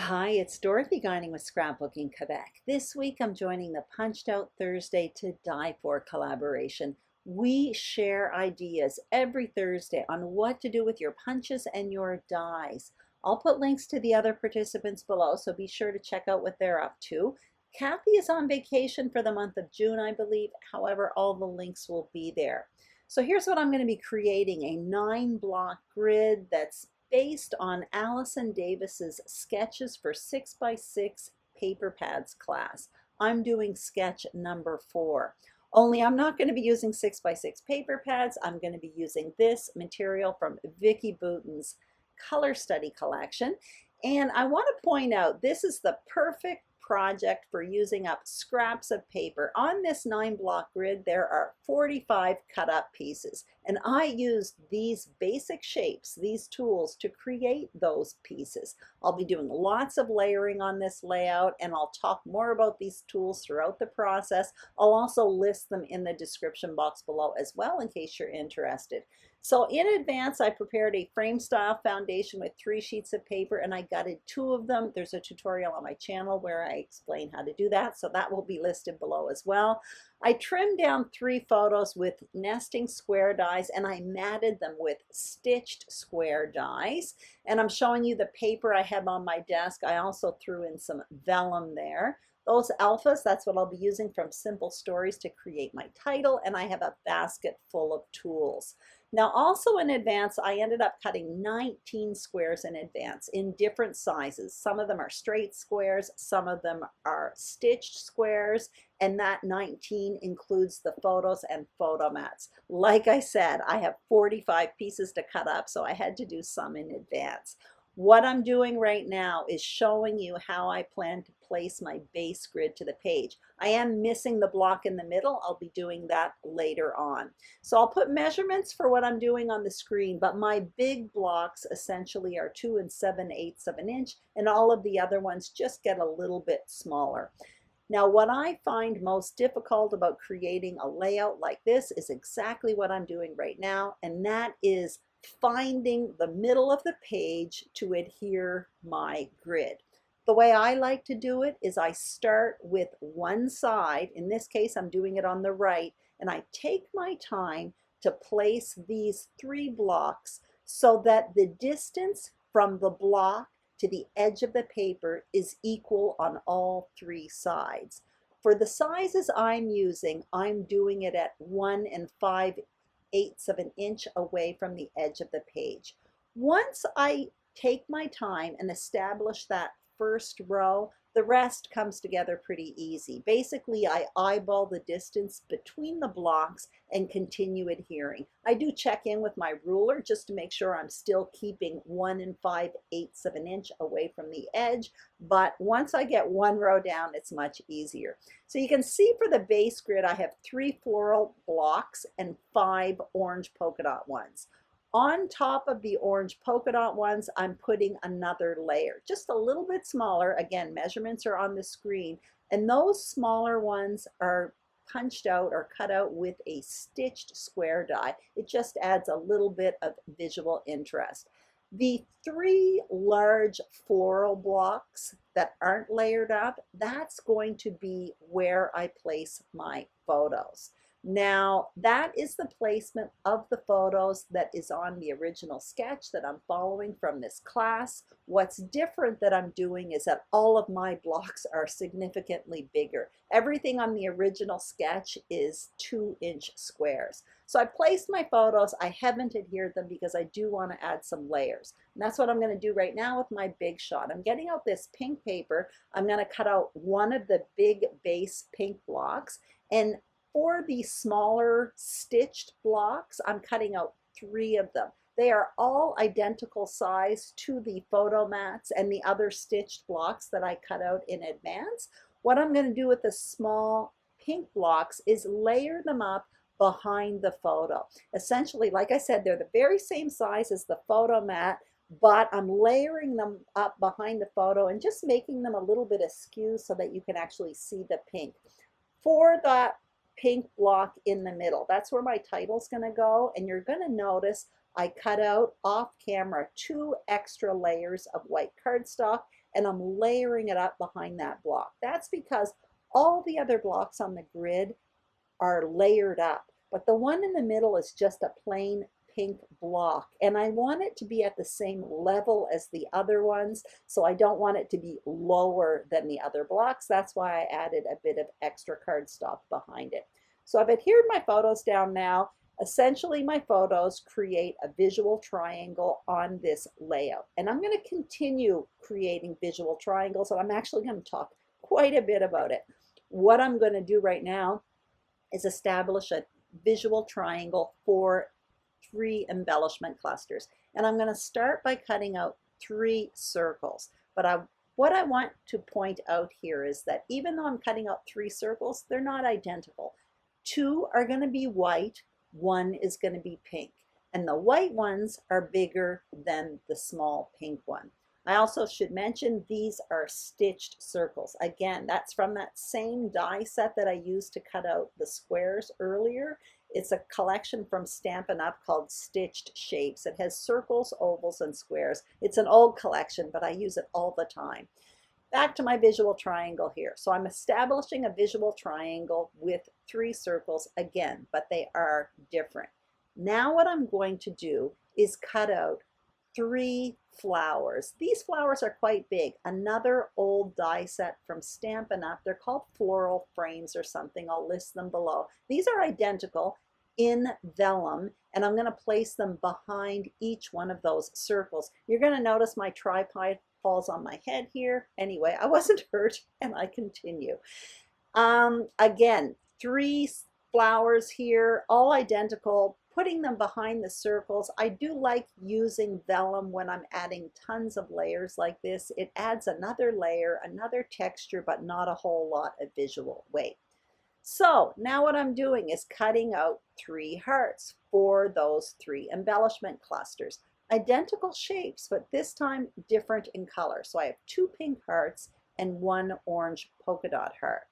Hi, it's Dorothy Guinan with Scrapbooking Quebec. This week I'm joining the Punched Out Thursday to Die For collaboration. We share ideas every Thursday on what to do with your punches and your dies. I'll put links to the other participants below, so be sure to check out what they're up to. Kathy is on vacation for the month of June, I believe. However, all the links will be there. So here's what I'm going to be creating, a 9-block grid that's based on Allison Davis's Sketches for 6x6 Paper Pads class. I'm doing sketch number 4. Only I'm not going to be using 6x6 paper pads. I'm going to be using this material from Vicki Boutin's Color Study collection. And I want to point out, this is the perfect project for using up scraps of paper. On this 9-block grid, there are 45 cut up pieces, and I used these basic shapes, these tools, to create those pieces. I'll be doing lots of layering on this layout, and I'll talk more about these tools throughout the process. I'll also list them in the description box below as well in case you're interested. So in advance, I prepared a frame style foundation with 3 sheets of paper, and I gutted 2 of them. There's a tutorial on my channel where I explain how to do that, so that will be listed below as well. I trimmed down 3 photos with nesting square dies, and I matted them with stitched square dies. And I'm showing you the paper I have on my desk. I also threw in some vellum there. Those alphas, that's what I'll be using from Simple Stories to create my title, and I have a basket full of tools. Now also in advance, I ended up cutting 19 squares in advance in different sizes. Some of them are straight squares, some of them are stitched squares, and that 19 includes the photos and photo mats. Like I said, I have 45 pieces to cut up, so I had to do some in advance. What I'm doing right now is showing you how I plan to place my base grid to the page. I am missing the block in the middle. I'll be doing that later on. So I'll put measurements for what I'm doing on the screen, but my big blocks essentially are 2 7/8 of an inch, and all of the other ones just get a little bit smaller. Now, what I find most difficult about creating a layout like this is exactly what I'm doing right now, and that is finding the middle of the page to adhere my grid. The way I like to do it is I start with one side. In this case, I'm doing it on the right, and I take my time to place these 3 blocks so that the distance from the block to the edge of the paper is equal on all 3 sides. For the sizes I'm using, I'm doing it at 1 5/8 of an inch away from the edge of the page. Once I take my time and establish that first row, the rest comes together pretty easy. Basically, I eyeball the distance between the blocks and continue adhering. I do check in with my ruler just to make sure I'm still keeping 1 5/8 of an inch away from the edge, but once I get one row down, it's much easier. So you can see for the base grid, I have 3 floral blocks and 5 orange polka dot ones. On top of the orange polka dot ones, I'm putting another layer, just a little bit smaller. Again, measurements are on the screen, and those smaller ones are punched out or cut out with a stitched square die. It just adds a little bit of visual interest. The 3 large floral blocks that aren't layered up, that's going to be where I place my photos. Now, that is the placement of the photos that is on the original sketch that I'm following from this class. What's different that I'm doing is that all of my blocks are significantly bigger. Everything on the original sketch is 2-inch squares. So I placed my photos. I haven't adhered them because I do want to add some layers. And that's what I'm going to do right now with my big shot. I'm getting out this pink paper. I'm going to cut out one of the big base pink blocks, and for the smaller stitched blocks, I'm cutting out 3 of them. They are all identical size to the photo mats and the other stitched blocks that I cut out in advance. What I'm going to do with the small pink blocks is layer them up behind the photo. Essentially, like I said, they're the very same size as the photo mat, but I'm layering them up behind the photo and just making them a little bit askew so that you can actually see the pink. For the pink block in the middle, that's where my title's going to go, and you're going to notice I cut out off camera 2 extra layers of white cardstock, and I'm layering it up behind that block. That's because all the other blocks on the grid are layered up, but the one in the middle is just a plain pink block, and I want it to be at the same level as the other ones, so I don't want it to be lower than the other blocks. That's why I added a bit of extra cardstock behind it. So I've adhered my photos down now. Essentially, my photos create a visual triangle on this layout, and I'm going to continue creating visual triangles, and I'm actually going to talk quite a bit about it. What I'm going to do right now is establish a visual triangle for 3 embellishment clusters. And I'm going to start by cutting out 3 circles. But what I want to point out here is that even though I'm cutting out 3 circles, they're not identical. 2 are going to be white, 1 is going to be pink. And the white ones are bigger than the small pink one. I also should mention these are stitched circles. Again, that's from that same die set that I used to cut out the squares earlier. It's a collection from Stampin' Up called Stitched Shapes. It has circles, ovals, and squares. It's an old collection, but I use it all the time. Back to my visual triangle here. So I'm establishing a visual triangle with 3 circles again, but they are different. Now what I'm going to do is cut out 3 flowers. These flowers are quite big. Another old die set from Stampin' Up. They're called floral frames or something. I'll list them below. These are identical in vellum, and I'm going to place them behind each one of those circles. You're going to notice my tripod falls on my head here. Anyway, I wasn't hurt, and I continue. Again, 3 flowers here, all identical. Putting them behind the circles. I do like using vellum when I'm adding tons of layers like this. It adds another layer, another texture, but not a whole lot of visual weight. So now what I'm doing is cutting out 3 hearts for those 3 embellishment clusters. Identical shapes, but this time different in color. So I have 2 pink hearts and 1 orange polka dot heart.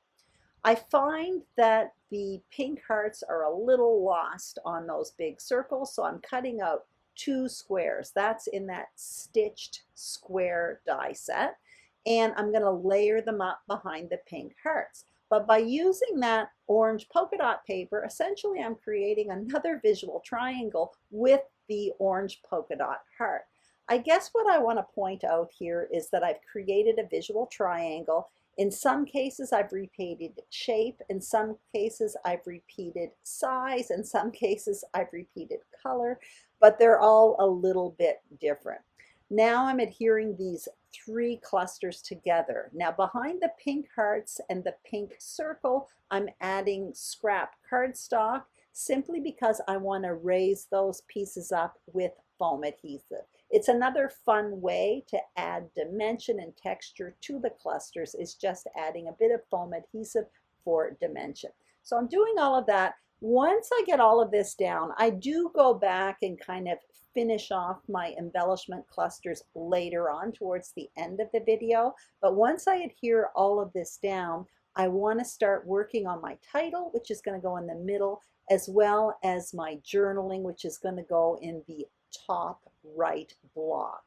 I find that the pink hearts are a little lost on those big circles, so I'm cutting out 2 squares. That's in that stitched square die set, and I'm going to layer them up behind the pink hearts. But by using that orange polka dot paper, essentially I'm creating another visual triangle with the orange polka dot heart. I guess what I want to point out here is that I've created a visual triangle. In some cases, I've repeated shape. In some cases, I've repeated size. In some cases, I've repeated color, but they're all a little bit different. Now I'm adhering these 3 clusters together. Now behind the pink hearts and the pink circle, I'm adding scrap cardstock simply because I want to raise those pieces up with foam adhesive. It's another fun way to add dimension and texture to the clusters, is just adding a bit of foam adhesive for dimension. So I'm doing all of that. Once I get all of this down, I do go back and kind of finish off my embellishment clusters later on towards the end of the video. But once I adhere all of this down, I want to start working on my title, which is going to go in the middle, as well as my journaling, which is going to go in the top right block.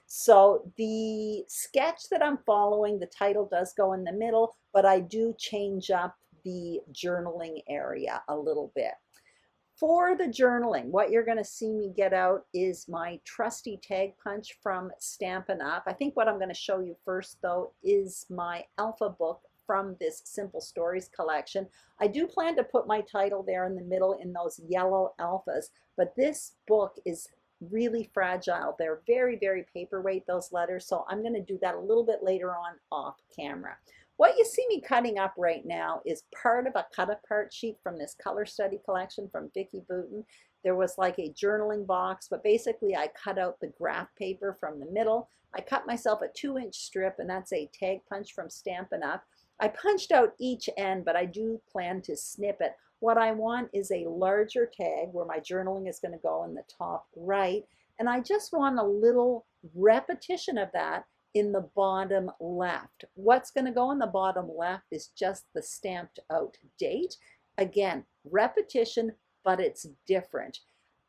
So the sketch that I'm following, the title does go in the middle, but I do change up the journaling area a little bit. For the journaling, what you're going to see me get out is my trusty tag punch from Stampin' Up. I think what I'm going to show you first, though, is my alpha book from this Simple Stories collection. I do plan to put my title there in the middle in those yellow alphas, but this book is really fragile. They're very, very paperweight, those letters, so I'm going to do that a little bit later on off camera. What you see me cutting up right now is part of a cut-apart sheet from this color study collection from Vicki Boutin. There was like a journaling box, but basically I cut out the graph paper from the middle. I cut myself a 2-inch strip, and that's a tag punch from Stampin' Up. I punched out each end, but I do plan to snip it. What I want is a larger tag where my journaling is going to go in the top right, and I just want a little repetition of that in the bottom left. What's going to go in the bottom left is just the stamped out date. Again, repetition, but it's different.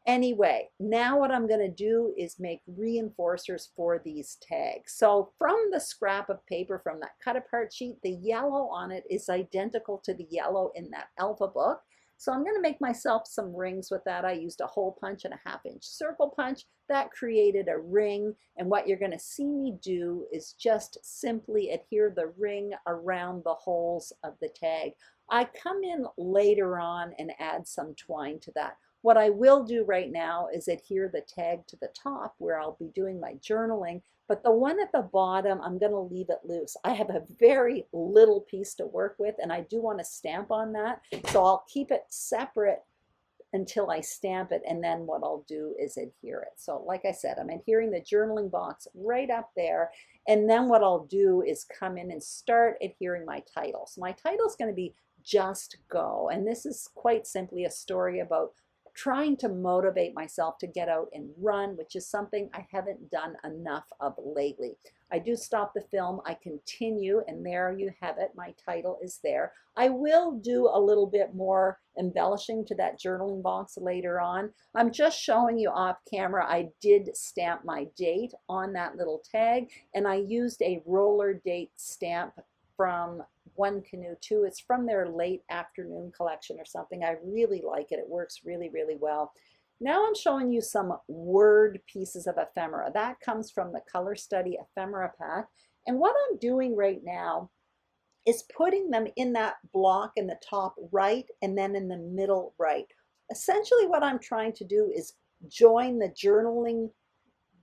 Anyway, now what I'm going to do is make reinforcers for these tags. So from the scrap of paper, from that cut apart sheet, the yellow on it is identical to the yellow in that alpha book. So I'm going to make myself some rings with that. I used a hole punch and a 1/2 inch circle punch. That created a ring, and what you're going to see me do is just simply adhere the ring around the holes of the tag. I come in later on and add some twine to that. What I will do right now is adhere the tag to the top where I'll be doing my journaling, but the one at the bottom, I'm going to leave it loose. I have a very little piece to work with, and I do want to stamp on that, so I'll keep it separate until I stamp it, and then what I'll do is adhere it. So like I said, I'm adhering the journaling box right up there, and then what I'll do is come in and start adhering my title. So my title is going to be Just Go, and this is quite simply a story about trying to motivate myself to get out and run, which is something I haven't done enough of lately. I do stop the film, I continue, and there you have it. My title is there. I will do a little bit more embellishing to that journaling box later on. I'm just showing you off camera. I did stamp my date on that little tag, and I used a roller date stamp from One Canoe 2. It's from their late afternoon collection or something. I really like it. It works really, really well. Now I'm showing you some word pieces of ephemera. That comes from the Color Study Ephemera Pack. And what I'm doing right now is putting them in that block in the top right and then in the middle right. Essentially what I'm trying to do is join the journaling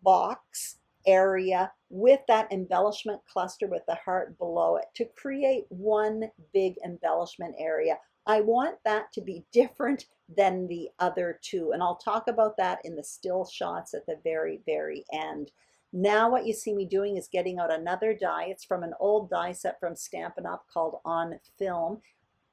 box area with that embellishment cluster with the heart below it to create one big embellishment area. I want that to be different than the other two, and I'll talk about that in the still shots at the very, very end. Now what you see me doing is getting out another die. It's from an old die set from Stampin' Up called On Film.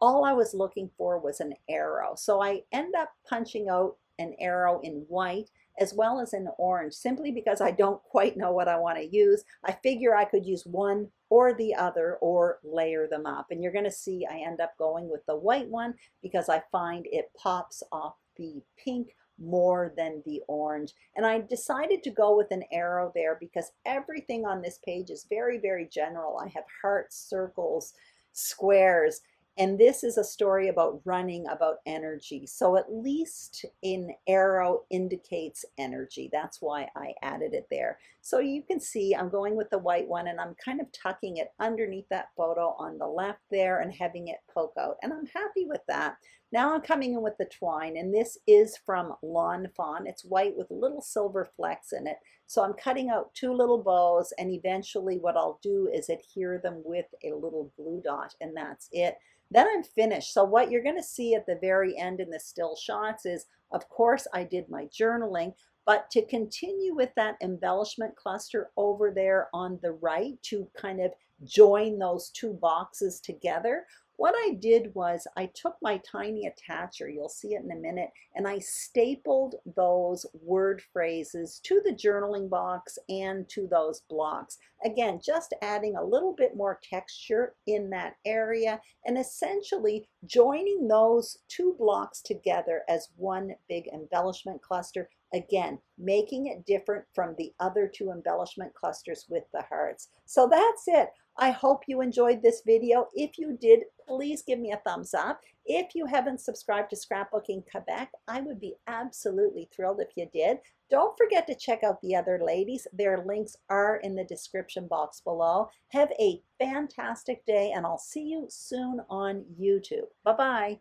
All I was looking for was an arrow, so I end up punching out an arrow in white as well as in orange, simply because I don't quite know what I want to use. I figure I could use one or the other or layer them up. And you're going to see I end up going with the white one because I find it pops off the pink more than the orange. And I decided to go with an arrow there because everything on this page is very, very general. I have hearts, circles, squares. And this is a story about running, about energy. So at least an arrow indicates energy. That's why I added it there. So you can see I'm going with the white one, and I'm kind of tucking it underneath that photo on the left there and having it poke out. And I'm happy with that. Now I'm coming in with the twine, and this is from Lawn Fawn. It's white with little silver flecks in it. So I'm cutting out 2 little bows, and eventually what I'll do is adhere them with a little glue dot, and that's it. Then I'm finished. So what you're going to see at the very end in the still shots is, of course, I did my journaling, but to continue with that embellishment cluster over there on the right to kind of join those 2 boxes together, what I did was I took my tiny attacher, you'll see it in a minute, and I stapled those word phrases to the journaling box and to those blocks. Again, just adding a little bit more texture in that area and essentially joining those 2 blocks together as one big embellishment cluster. Again, making it different from the other 2 embellishment clusters with the hearts. So that's it. I hope you enjoyed this video. If you did, please give me a thumbs up. If you haven't subscribed to Scrapbooking Quebec, I would be absolutely thrilled if you did. Don't forget to check out the other ladies. Their links are in the description box below. Have a fantastic day, and I'll see you soon on YouTube. Bye-bye.